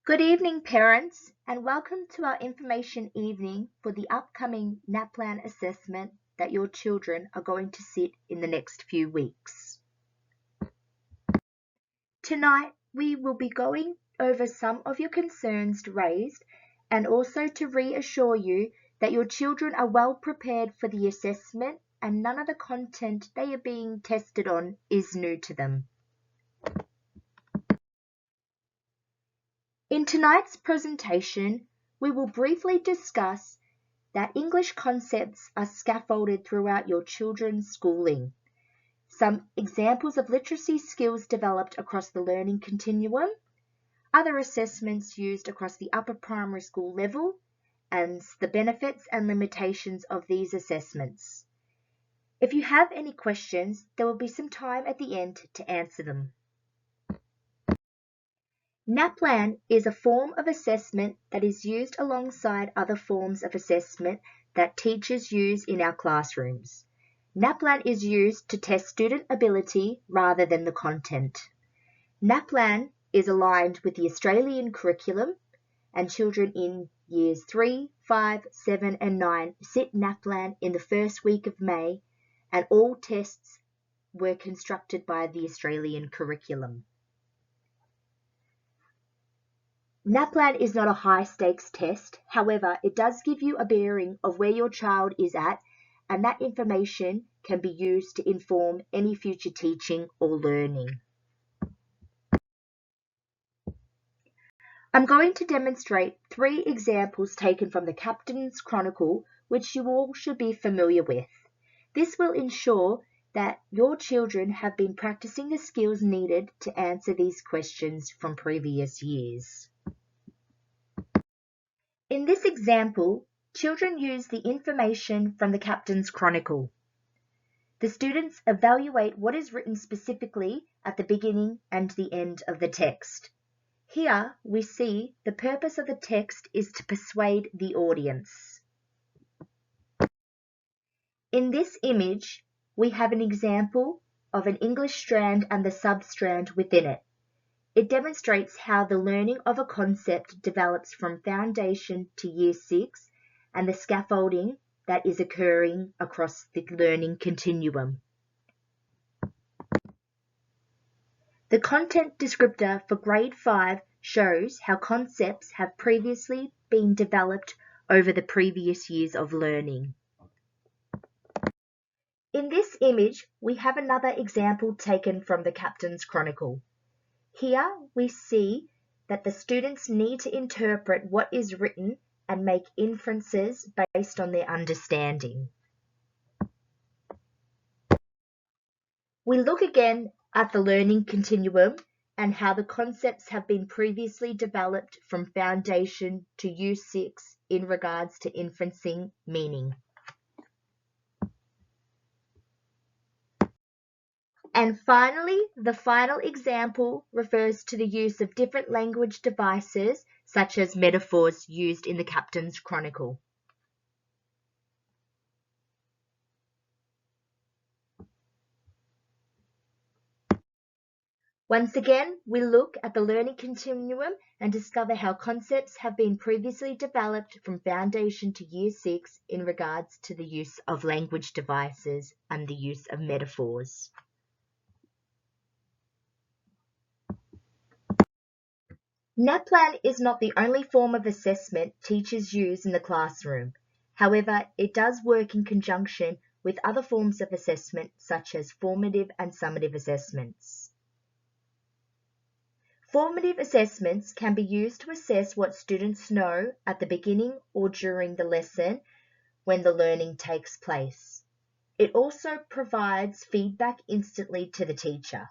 Good evening, parents, and welcome to our information evening for the upcoming NAPLAN assessment that your children are going to sit in the next few weeks. Tonight, we will be going over some of your concerns raised and also to reassure you that your children are well prepared for the assessment and none of the content they are being tested on is new to them. In tonight's presentation, we will briefly discuss that English concepts are scaffolded throughout your children's schooling. Some examples of literacy skills developed across the learning continuum, other assessments used across the upper primary school level, and the benefits and limitations of these assessments. If you have any questions, there will be some time at the end to answer them. NAPLAN is a form of assessment that is used alongside other forms of assessment that teachers use in our classrooms. NAPLAN is used to test student ability rather than the content. NAPLAN is aligned with the Australian curriculum, and children in years 3, 5, 7 and 9 sit NAPLAN in the first week of May, and all tests were constructed by the Australian curriculum. NAPLAN is not a high-stakes test, however, it does give you a bearing of where your child is at, and that information can be used to inform any future teaching or learning. I'm going to demonstrate 3 examples taken from the Captain's Chronicle, which you all should be familiar with. This will ensure that your children have been practicing the skills needed to answer these questions from previous years. In this example, children use the information from the Captain's Chronicle. The students evaluate what is written specifically at the beginning and the end of the text. Here we see the purpose of the text is to persuade the audience. In this image, we have an example of an English strand and the substrand within it. It demonstrates how the learning of a concept develops from foundation to year 6 and the scaffolding that is occurring across the learning continuum. The content descriptor for grade 5 shows how concepts have previously been developed over the previous years of learning. In this image, we have another example taken from the Captain's Chronicle. Here we see that the students need to interpret what is written and make inferences based on their understanding. We look again at the learning continuum and how the concepts have been previously developed from foundation to year 6 in regards to inferencing meaning. And finally, the final example refers to the use of different language devices, such as metaphors used in the Captain's Chronicle. Once again, we look at the learning continuum and discover how concepts have been previously developed from foundation to year 6 in regards to the use of language devices and the use of metaphors. NAPLAN is not the only form of assessment teachers use in the classroom. However, it does work in conjunction with other forms of assessment such as formative and summative assessments. Formative assessments can be used to assess what students know at the beginning or during the lesson when the learning takes place. It also provides feedback instantly to the teacher.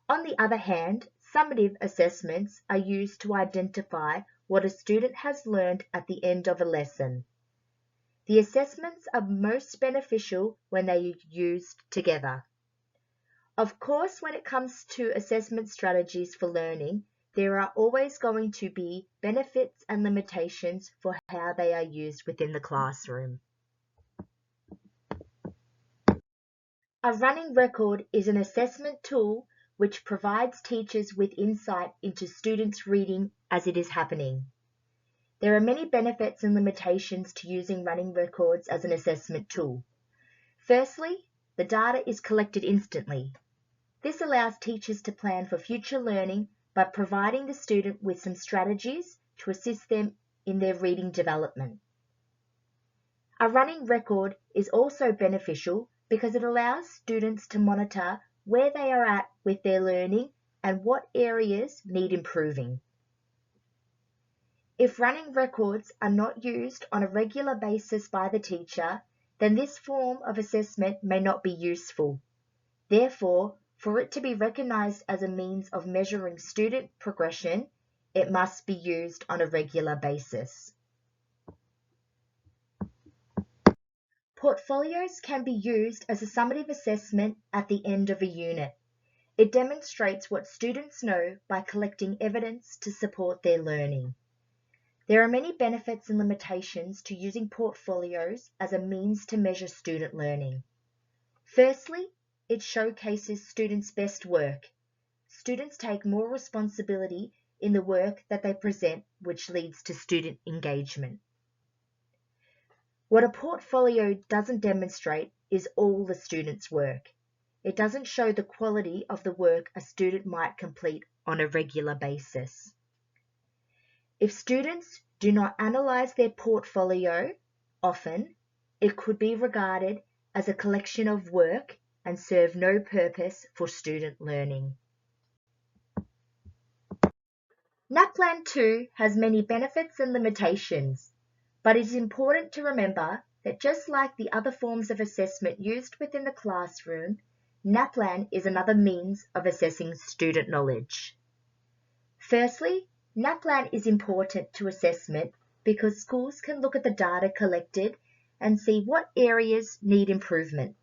On the other hand, summative assessments are used to identify what a student has learned at the end of a lesson. The assessments are most beneficial when they are used together. Of course, when it comes to assessment strategies for learning, there are always going to be benefits and limitations for how they are used within the classroom. A running record is an assessment tool which provides teachers with insight into students' reading as it is happening. There are many benefits and limitations to using running records as an assessment tool. Firstly, the data is collected instantly. This allows teachers to plan for future learning by providing the student with some strategies to assist them in their reading development. A running record is also beneficial because it allows students to monitor where they are at with their learning and what areas need improving. If running records are not used on a regular basis by the teacher, then this form of assessment may not be useful. Therefore, for it to be recognized as a means of measuring student progression, it must be used on a regular basis. Portfolios can be used as a summative assessment at the end of a unit. It demonstrates what students know by collecting evidence to support their learning. There are many benefits and limitations to using portfolios as a means to measure student learning. Firstly, it showcases students' best work. Students take more responsibility in the work that they present, which leads to student engagement. What a portfolio doesn't demonstrate is all the student's work. It doesn't show the quality of the work a student might complete on a regular basis. If students do not analyze their portfolio often, it could be regarded as a collection of work and serve no purpose for student learning. NAPLAN 2 has many benefits and limitations, but it is important to remember that just like the other forms of assessment used within the classroom, NAPLAN is another means of assessing student knowledge. Firstly, NAPLAN is important to assessment because schools can look at the data collected and see what areas need improvement.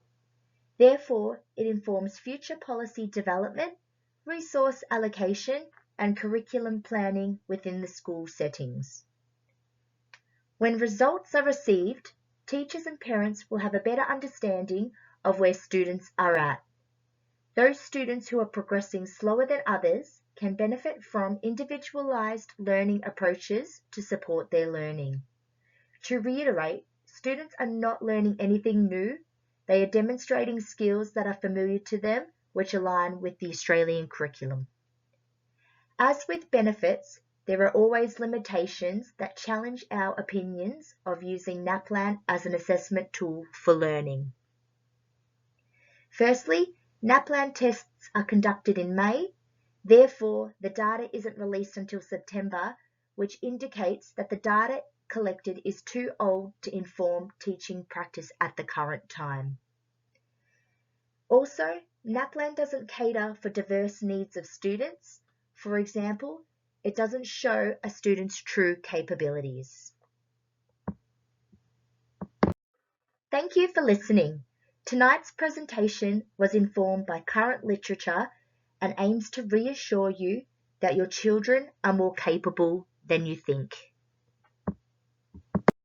Therefore, it informs future policy development, resource allocation, and curriculum planning within the school settings. When results are received, teachers and parents will have a better understanding of where students are at. Those students who are progressing slower than others can benefit from individualized learning approaches to support their learning. To reiterate, students are not learning anything new. They are demonstrating skills that are familiar to them, which align with the Australian curriculum. As with benefits, there are always limitations that challenge our opinions of using NAPLAN as an assessment tool for learning. Firstly, NAPLAN tests are conducted in May. Therefore, the data isn't released until September, which indicates that the data collected is too old to inform teaching practice at the current time. Also, NAPLAN doesn't cater for diverse needs of students. For example, it doesn't show a student's true capabilities. Thank you for listening. Tonight's presentation was informed by current literature and aims to reassure you that your children are more capable than you think.